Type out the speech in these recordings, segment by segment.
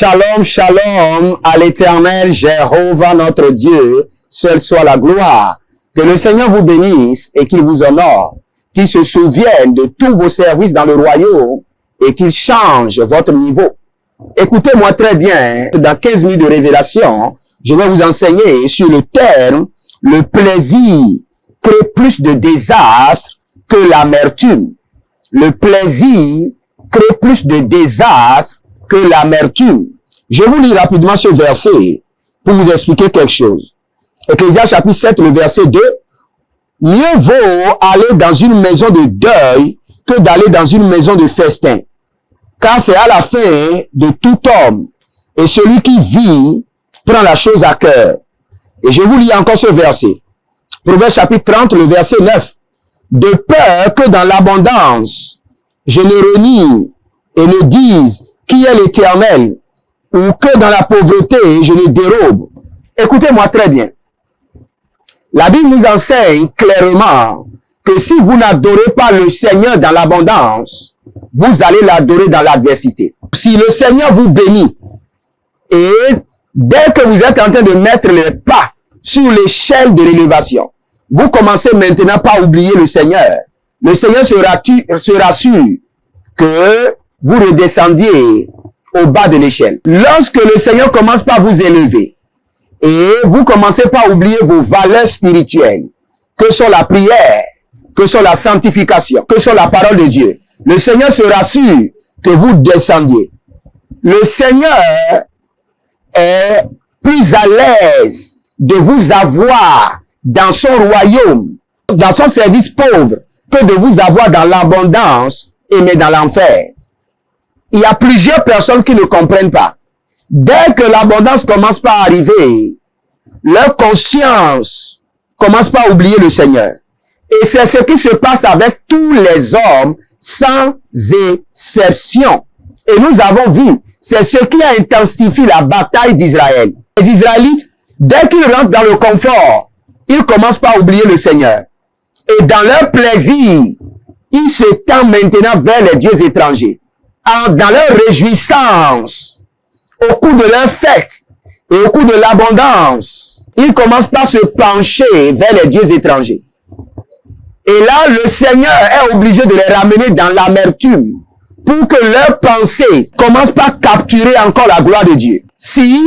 Shalom, shalom à l'Éternel Jéhovah notre Dieu, seul soit la gloire. Que le Seigneur vous bénisse et qu'il vous honore, qu'il se souvienne de tous vos services dans le royaume et qu'il change votre niveau. Écoutez-moi très bien, dans 15 minutes de révélation, je vais vous enseigner sur le terme « Le plaisir crée plus de désastres que l'amertume ». Le plaisir crée plus de désastres que l'amertume. Je vous lis rapidement ce verset pour vous expliquer quelque chose. Ecclésiaste chapitre 7, le verset 2. Mieux vaut aller dans une maison de deuil que d'aller dans une maison de festin. Car c'est à la fin de tout homme. Et celui qui vit prend la chose à cœur. Et je vous lis encore ce verset. Proverbe chapitre 30, le verset 9. De peur que dans l'abondance, je ne renie et ne dise qui est l'Éternel, ou que dans la pauvreté, je ne dérobe. Écoutez-moi très bien. La Bible nous enseigne clairement que si vous n'adorez pas le Seigneur dans l'abondance, vous allez l'adorer dans l'adversité. Si le Seigneur vous bénit, et dès que vous êtes en train de mettre les pas sur l'échelle de l'élévation, vous commencez maintenant pas à oublier le Seigneur. Le Seigneur se rassure que vous redescendiez au bas de l'échelle. Lorsque le Seigneur commence par vous élever, et vous commencez par oublier vos valeurs spirituelles, que sont la prière, que sont la sanctification, que sont la parole de Dieu, le Seigneur se rassure que vous descendiez. Le Seigneur est plus à l'aise de vous avoir dans son royaume, dans son service pauvre, que de vous avoir dans l'abondance et mais dans l'enfer. Il y a plusieurs personnes qui ne comprennent pas. Dès que l'abondance commence par arriver, leur conscience commence par oublier le Seigneur. Et c'est ce qui se passe avec tous les hommes sans exception. Et nous avons vu, c'est ce qui a intensifié la bataille d'Israël. Les Israélites, dès qu'ils rentrent dans le confort, ils commencent par oublier le Seigneur. Et dans leur plaisir, ils se tendent maintenant vers les dieux étrangers. Dans leur réjouissance, au cours de leur fête et au cours de l'abondance, ils commencent par se pencher vers les dieux étrangers. Et là, le Seigneur est obligé de les ramener dans l'amertume pour que leur pensée commence par capturer encore la gloire de Dieu. Si,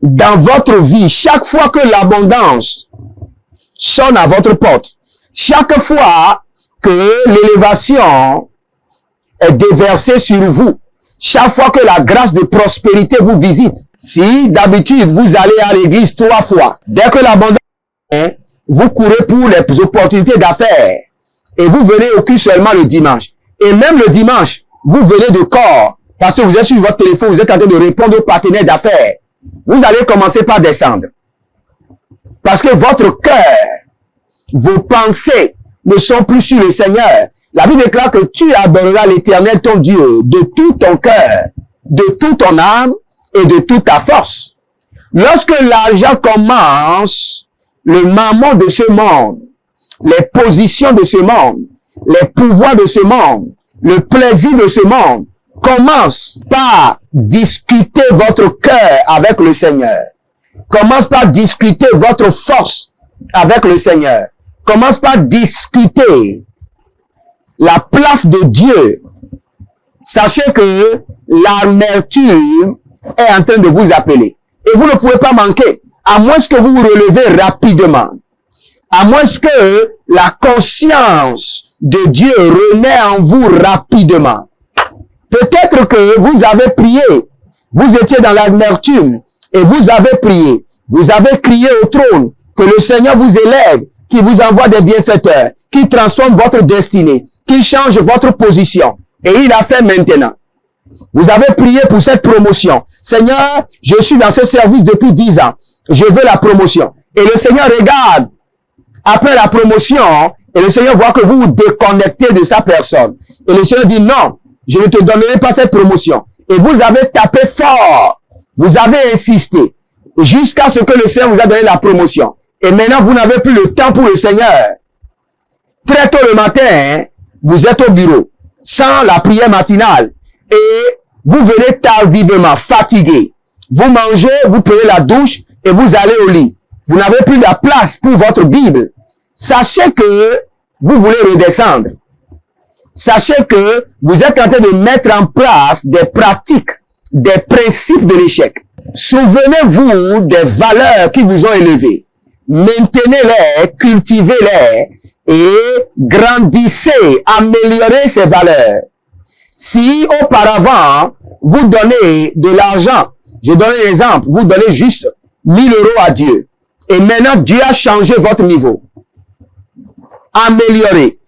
dans votre vie, chaque fois que l'abondance sonne à votre porte, chaque fois que l'élévation est déversée sur vous, chaque fois que la grâce de prospérité vous visite, si d'habitude vous allez à l'église 3 fois, dès que l'abondance est, vous courez pour les opportunités d'affaires et vous venez au culte seulement le dimanche. Et même le dimanche, vous venez de corps parce que vous êtes sur votre téléphone, vous êtes en train de répondre aux partenaires d'affaires. Vous allez commencer par descendre. Parce que votre cœur, vos pensées ne sont plus sur le Seigneur. La Bible déclare que tu adoreras l'Éternel ton Dieu de tout ton cœur, de toute ton âme et de toute ta force. Lorsque l'argent commence, le mammon de ce monde, les positions de ce monde, les pouvoirs de ce monde, le plaisir de ce monde, commence par discuter votre cœur avec le Seigneur. Commence par discuter votre force avec le Seigneur. Commence par discuter la place de Dieu. Sachez que l'amertume est en train de vous appeler. Et vous ne pouvez pas manquer, à moins que vous vous relevez rapidement. À moins que la conscience de Dieu renaît en vous rapidement. Peut-être que vous avez prié, vous étiez dans l'amertume et vous avez prié. Vous avez crié au trône que le Seigneur vous élève, qui vous envoie des bienfaiteurs, qui transforme votre destinée, qui change votre position. Et il a fait maintenant. Vous avez prié pour cette promotion. Seigneur, je suis dans ce service depuis 10 ans. Je veux la promotion. Et le Seigneur regarde après la promotion et le Seigneur voit que vous vous déconnectez de sa personne. Et le Seigneur dit non, je ne te donnerai pas cette promotion. Et vous avez tapé fort. Vous avez insisté jusqu'à ce que le Seigneur vous a donné la promotion. Et maintenant, vous n'avez plus le temps pour le Seigneur. Très tôt le matin, vous êtes au bureau, sans la prière matinale. Et vous venez tardivement, fatigué. Vous mangez, vous prenez la douche et vous allez au lit. Vous n'avez plus de place pour votre Bible. Sachez que vous voulez redescendre. Sachez que vous êtes en train de mettre en place des pratiques, des principes de l'échec. Souvenez-vous des valeurs qui vous ont élevé. Maintenez-les, cultivez-les et grandissez, améliorez ces valeurs. Si auparavant, vous donnez de l'argent, je donne un exemple, vous donnez juste 1000 € à Dieu. Et maintenant, Dieu a changé votre niveau. Améliorez.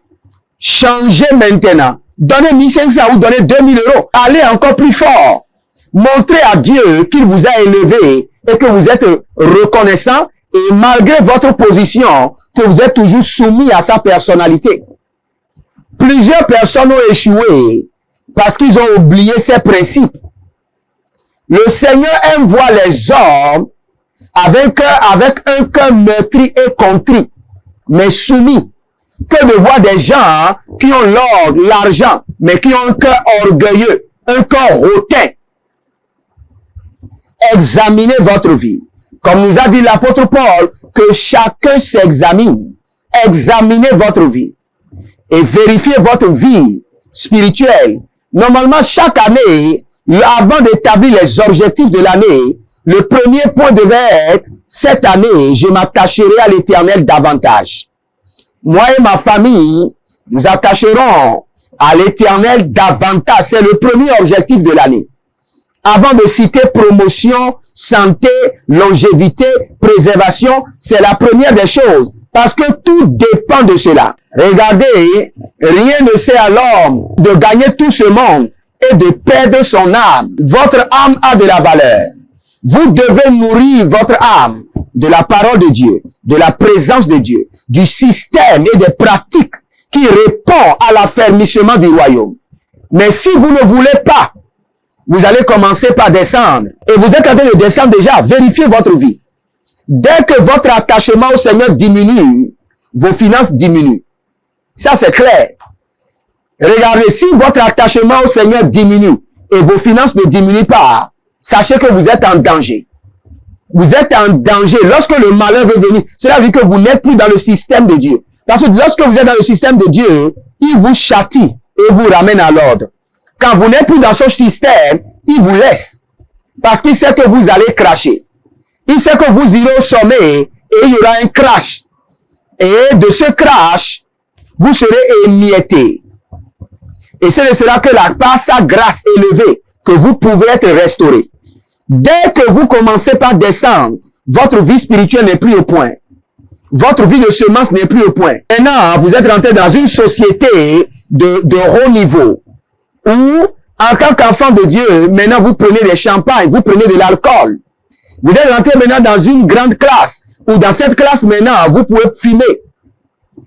Changez maintenant. Donnez 1500 ou donnez 2000 €. Allez encore plus fort. Montrez à Dieu qu'il vous a élevé et que vous êtes reconnaissant et malgré votre position, que vous êtes toujours soumis à sa personnalité. Plusieurs personnes ont échoué parce qu'ils ont oublié ses principes. Le Seigneur aime voir les hommes avec un cœur meurtri et contrit, mais soumis, que de voir des gens qui ont l'or, l'argent, mais qui ont un cœur orgueilleux, un cœur hautain. Examinez votre vie. Comme nous a dit l'apôtre Paul, que chacun s'examine. Examinez votre vie et vérifiez votre vie spirituelle. Normalement, chaque année, avant d'établir les objectifs de l'année, le premier point devait être, cette année, je m'attacherai à l'Éternel davantage. Moi et ma famille, nous attacherons à l'Éternel davantage. C'est le premier objectif de l'année. Avant de citer promotion, santé, longévité, préservation, c'est la première des choses. Parce que tout dépend de cela. Regardez, rien ne sert à l'homme de gagner tout ce monde et de perdre son âme. Votre âme a de la valeur. Vous devez nourrir votre âme de la parole de Dieu, de la présence de Dieu, du système et des pratiques qui répondent à l'affermissement du royaume. Mais si vous ne voulez pas, vous allez commencer par descendre. Et vous êtes en train de descendre déjà. Vérifiez votre vie. Dès que votre attachement au Seigneur diminue, vos finances diminuent. Ça, c'est clair. Regardez, si votre attachement au Seigneur diminue et vos finances ne diminuent pas, sachez que vous êtes en danger. Vous êtes en danger. Lorsque le malheur veut venir, cela veut dire que vous n'êtes plus dans le système de Dieu. Parce que lorsque vous êtes dans le système de Dieu, il vous châtie et vous ramène à l'ordre. Quand vous n'êtes plus dans ce système, il vous laisse. Parce qu'il sait que vous allez cracher. Il sait que vous irez au sommet et il y aura un crash. Et de ce crash, vous serez émiettés. Et ce ne sera que par sa grâce élevée que vous pouvez être restauré. Dès que vous commencez par descendre, votre vie spirituelle n'est plus au point. Votre vie de semence n'est plus au point. Maintenant, vous êtes rentré dans une société de haut niveau. Où, en tant qu'enfant de Dieu, maintenant vous prenez des champagnes, vous prenez de l'alcool. Vous êtes rentré maintenant dans une grande classe, où dans cette classe maintenant, vous pouvez fumer.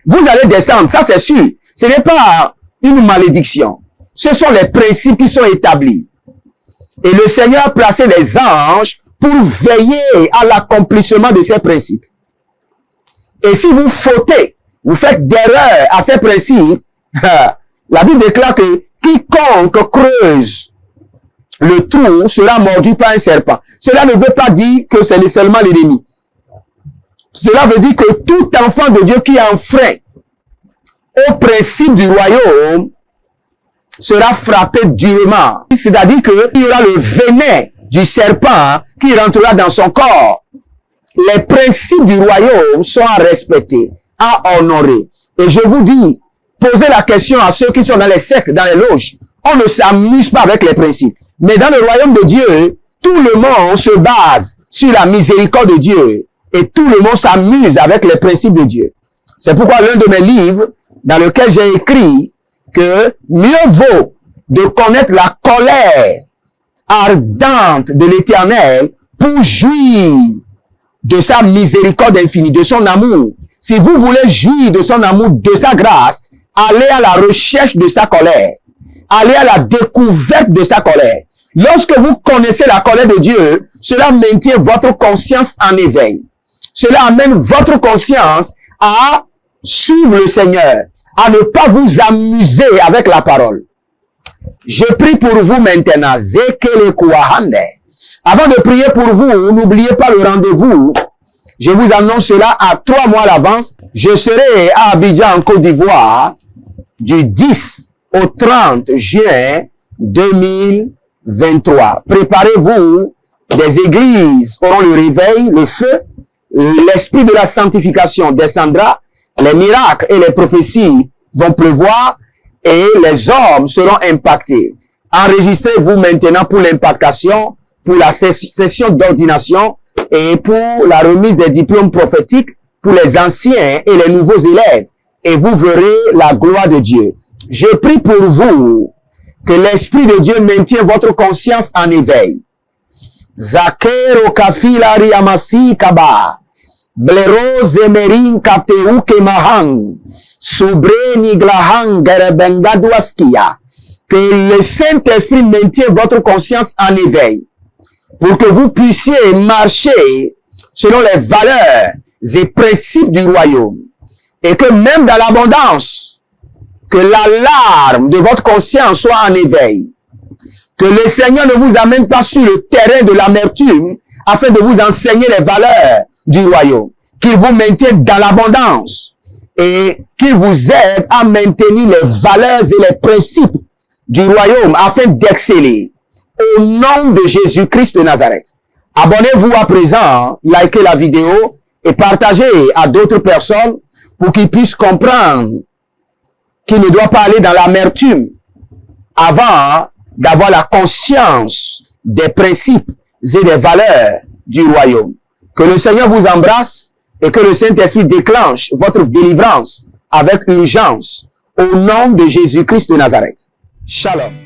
Vous allez descendre, ça c'est sûr. Ce n'est pas une malédiction. Ce sont les principes qui sont établis. Et le Seigneur a placé des anges pour veiller à l'accomplissement de ces principes. Et si vous fautez, vous faites d'erreurs à ces principes, la Bible déclare que quiconque creuse le trou sera mordu par un serpent. Cela ne veut pas dire que c'est seulement l'ennemi. Cela veut dire que tout enfant de Dieu qui enfreint au principe du royaume sera frappé durement. C'est-à-dire qu'il y aura le venin du serpent qui rentrera dans son corps. Les principes du royaume sont à respecter, à honorer. Et je vous dis, posez la question à ceux qui sont dans les sectes, dans les loges. On ne s'amuse pas avec les principes. Mais dans le royaume de Dieu, tout le monde se base sur la miséricorde de Dieu. Et tout le monde s'amuse avec les principes de Dieu. C'est pourquoi l'un de mes livres, dans lequel j'ai écrit que mieux vaut de connaître la colère ardente de l'Éternel pour jouir de sa miséricorde infinie, de son amour. Si vous voulez jouir de son amour, de sa grâce, allez à la recherche de sa colère. Allez à la découverte de sa colère. Lorsque vous connaissez la colère de Dieu, cela maintient votre conscience en éveil. Cela amène votre conscience à suivre le Seigneur, à ne pas vous amuser avec la parole. Je prie pour vous maintenant. Zekele kuahande. Avant de prier pour vous, n'oubliez pas le rendez-vous. Je vous annonce cela à 3 mois à l'avance. Je serai à Abidjan, en Côte d'Ivoire, du 10 au 30 juin 2023. Préparez-vous, des églises auront le réveil, le feu, l'esprit de la sanctification descendra, les miracles et les prophéties vont pleuvoir et les hommes seront impactés. Enregistrez-vous maintenant pour l'impactation, pour la session d'ordination et pour la remise des diplômes prophétiques pour les anciens et les nouveaux élèves. Et vous verrez la gloire de Dieu. Je prie pour vous que l'Esprit de Dieu maintienne votre conscience en éveil. Zakero kafilari amasi kaba. Blero zemerin kapteu kemahang. Subre niglahang gerebengadwaskia. Que le Saint-Esprit maintienne votre conscience en éveil. Pour que vous puissiez marcher selon les valeurs et principes du royaume. Et que même dans l'abondance, que l'alarme de votre conscience soit en éveil. Que le Seigneur ne vous amène pas sur le terrain de l'amertume afin de vous enseigner les valeurs du royaume. Qu'il vous maintienne dans l'abondance et qu'il vous aide à maintenir les valeurs et les principes du royaume afin d'exceller. Au nom de Jésus-Christ de Nazareth. Abonnez-vous à présent, likez la vidéo et partagez à d'autres personnes pour qu'ils puissent comprendre qu'il ne doit pas aller dans l'amertume avant d'avoir la conscience des principes et des valeurs du royaume. Que le Seigneur vous embrasse et que le Saint-Esprit déclenche votre délivrance avec urgence au nom de Jésus-Christ de Nazareth. Shalom.